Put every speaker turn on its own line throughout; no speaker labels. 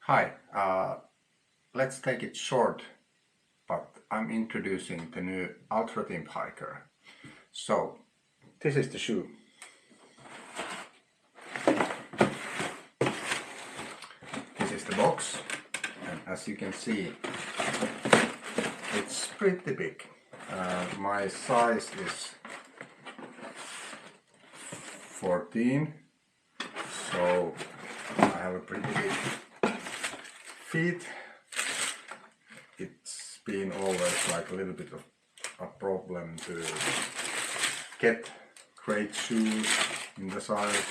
Hi, let's take it short, but I'm introducing the new Altra Timp Hiker. So, this is the shoe. This is the box, and as you can see, it's pretty big. My size is 14, so I have a pretty big feet. It's been always like a little bit of a problem to get great shoes in the size,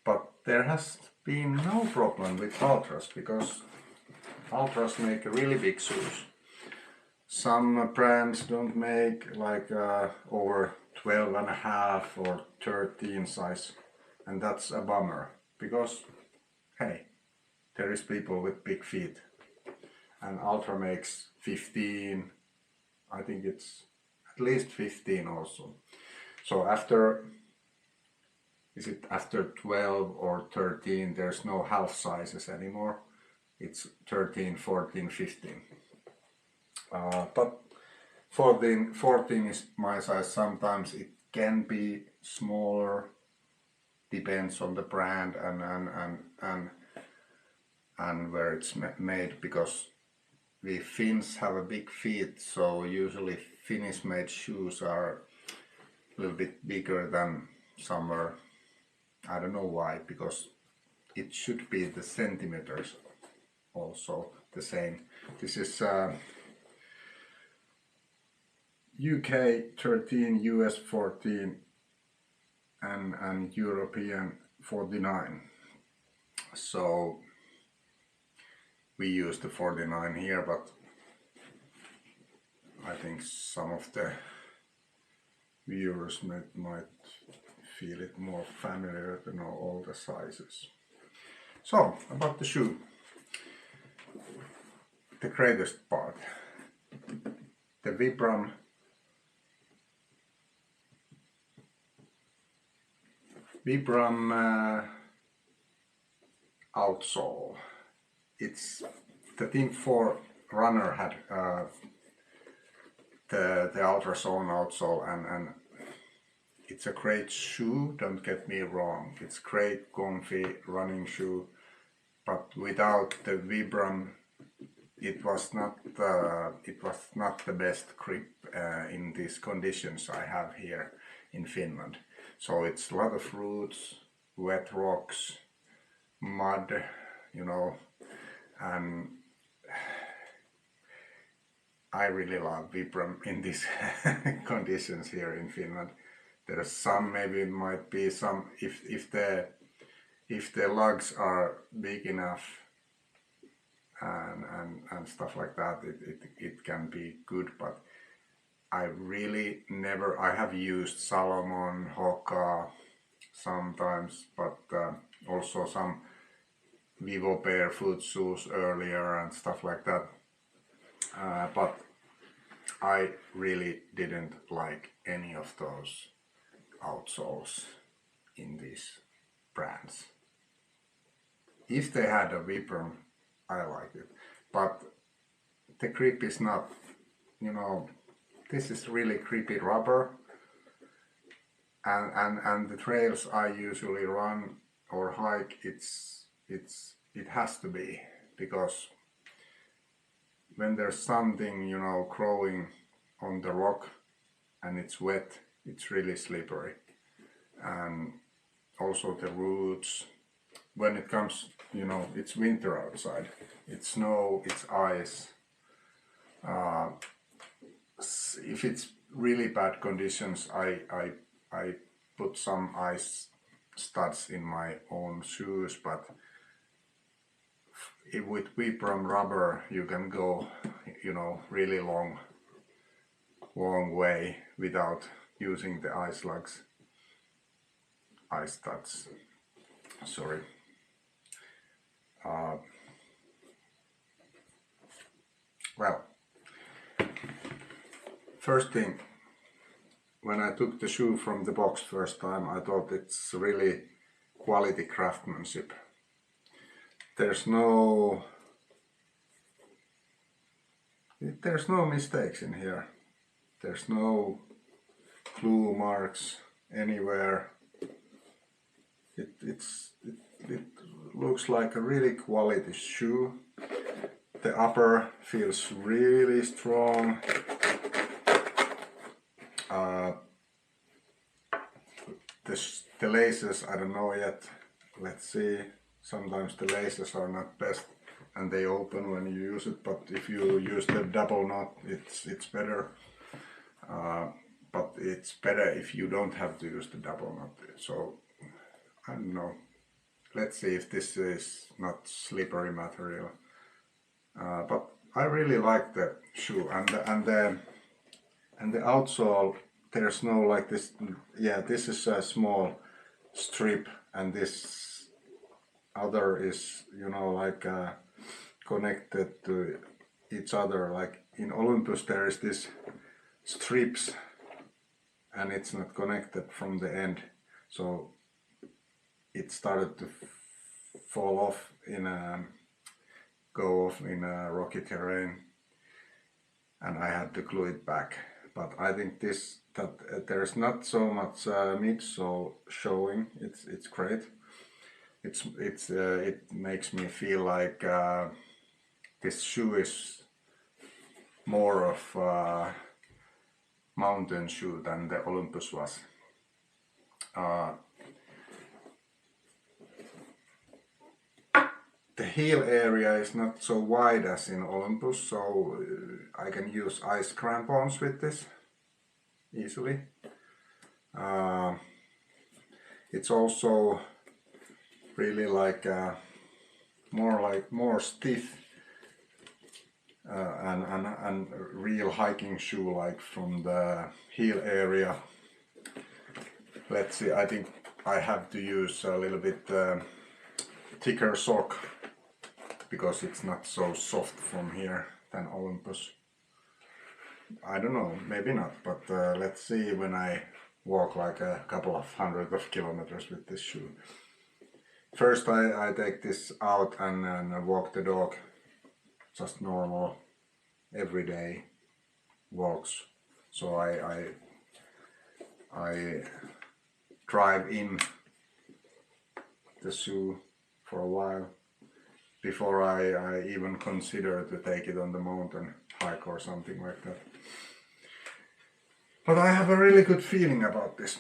but there has been no problem with Altras because Altras make really big shoes. Some brands don't make like over 12.5 or 13 size, and that's a bummer because hey, there is people with big feet, and Altra makes 15. I think it's at least 15 also. So after 12 or 13, there's no half sizes anymore. It's 13, 14, 15. But 14 is my size. Sometimes it can be smaller, depends on the brand and where it's made, because we Finns have a big feet, so usually Finnish made shoes are a little bit bigger than somewhere. I don't know why, because it should be the centimeters also the same. This is UK 13, US 14 and European 49. So we use the 49 here, but I think some of the viewers might feel it more familiar to know all the sizes. So, about the shoe. The greatest part. The Vibram outsole. It's the Timp 4 runner had the Altras own outsole, and it's a great shoe, don't get me wrong. It's great comfy running shoe, but without the Vibram it was not the best grip in these conditions I have here in Finland. So it's a lot of roots, wet rocks, mud, you know, and I really love Vibram in these conditions here in Finland. There's some, maybe it might be some, if the lugs are big enough and stuff like that, it can be good, but I really never, I have used Salomon, Hoka sometimes, but also some Vivo barefoot shoes earlier and stuff like that. But I really didn't like any of those outsoles in these brands. If they had a Vibram, I like it, but the grip is not, you know, this is really grippy rubber, and the trails I usually run or hike, it has to be, because when there's something, you know, growing on the rock and it's wet, it's really slippery. And also the roots, when it comes, you know, it's winter outside, it's snow, it's ice. If it's really bad conditions, I put some ice studs in my own shoes, but with Vibram rubber you can go, you know, really long way without using the ice studs. Sorry. Well, first thing, when I took the shoe from the box first time, I thought it's really quality craftsmanship. there's no mistakes in here. There's no glue marks anywhere. It looks like a really quality shoe. The upper feels really strong. The laces, I don't know yet. Let's see. Sometimes the laces are not best and they open when you use it, but if you use the double knot, it's better. But it's better if you don't have to use the double knot. So I don't know. Let's see if this is not slippery material. But I really like the shoe and the outsole. There's no like this. Yeah, this is a small strip, and this other is, you know, like connected to each other. Like in Olympus, there is this strips, and it's not connected from the end, so it started to fall off go off in a rocky terrain, and I had to glue it back. But I think that there's not so much midsole showing. It's great. It makes me feel like this shoe is more of a mountain shoe than the Olympus was. The heel area is not so wide as in Olympus, so I can use ice crampons with this easily. It's also really like more stiff and real hiking shoe, like from the heel area. Let's see, I think I have to use a little bit thicker sock because it's not so soft from here than Olympus. I don't know, maybe not, but let's see when I walk like a couple of hundred of kilometers with this shoe. First I take this out and walk the dog, just normal everyday walks. So I drive in the shoe for a while before I even consider to take it on the mountain hike or something like that. But I have a really good feeling about this.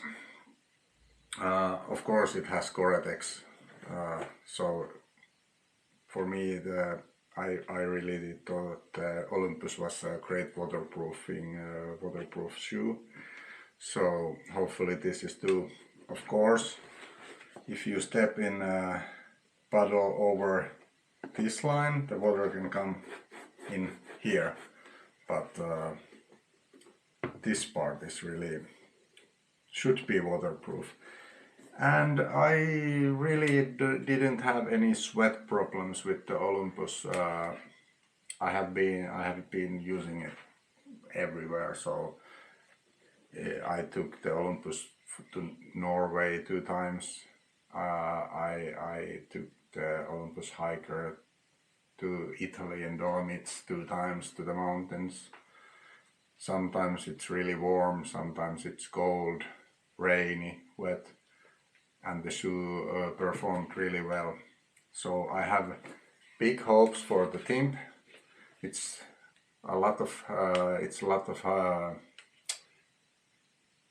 Of course it has Goretex, so for me I really thought the Olympus was a great waterproof shoe. So hopefully this is too. Of course, if you step in a puddle over this line, the water can come in here, but this part is really should be waterproof. And I really didn't have any sweat problems with the Olympus. I have been using it everywhere, so I took the Olympus to Norway 2 times. I took the Olympus Hiker to Italy and Dolomites 2 times to the mountains. Sometimes it's really warm, sometimes it's cold, rainy, wet, and the shoe performed really well. So I have big hopes for the Timp. It's a lot of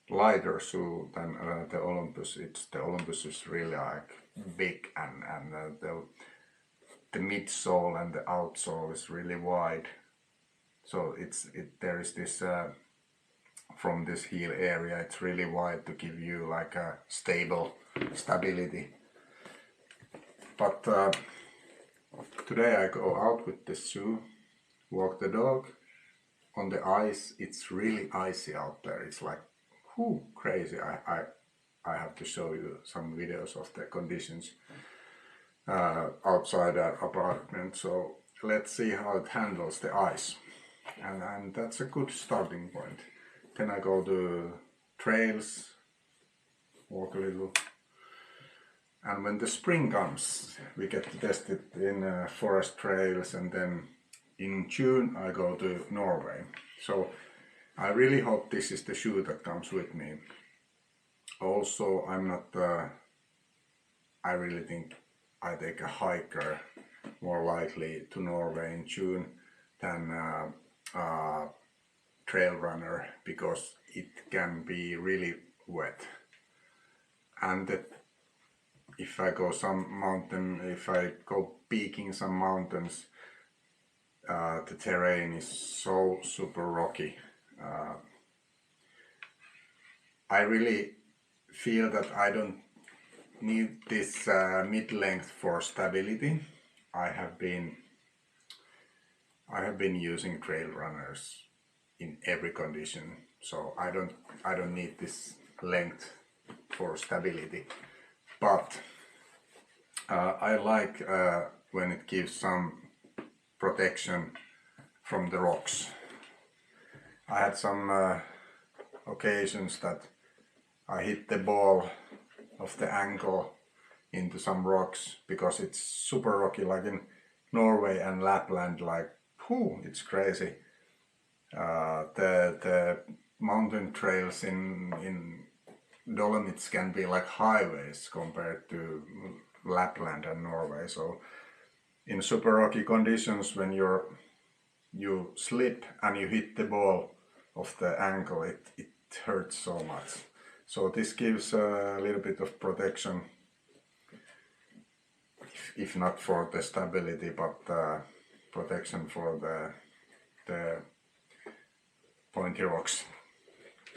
lighter shoe than the Olympus. The Olympus is really like big, and the midsole and the outsole is really wide. So there is this from this heel area, it's really wide to give you like a stability. But today I go out with this shoe, walk the dog on the ice. It's really icy out there. It's like crazy. I have to show you some videos of the conditions outside our apartment. So let's see how it handles the ice, and that's a good starting point. Then I go to trails, walk a little, And when the spring comes, we get to test it in forest trails, and then in June I go to Norway. So I really hope this is the shoe that comes with me. Also, I'm not, I really think I take a hiker more likely to Norway in June than a trail runner, because it can be really wet. And that if I go if I go peaking some mountains, the terrain is so super rocky. I really feel that I don't need this mid-length for stability. I have been using trail runners in every condition, so I don't need this length for stability. But I like when it gives some protection from the rocks. I had some occasions that I hit the ball of the ankle into some rocks, because it's super rocky, like in Norway and Lapland, like, whew, it's crazy. The mountain trails in Dolomites can be like highways compared to Lapland and Norway. So in super rocky conditions, when you slip and you hit the ball of the ankle, it hurts so much. So this gives a little bit of protection, if not for the stability, but protection for the pointy rocks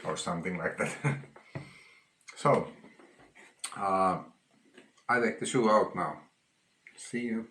or something like that. So I take the shoe out now. See you.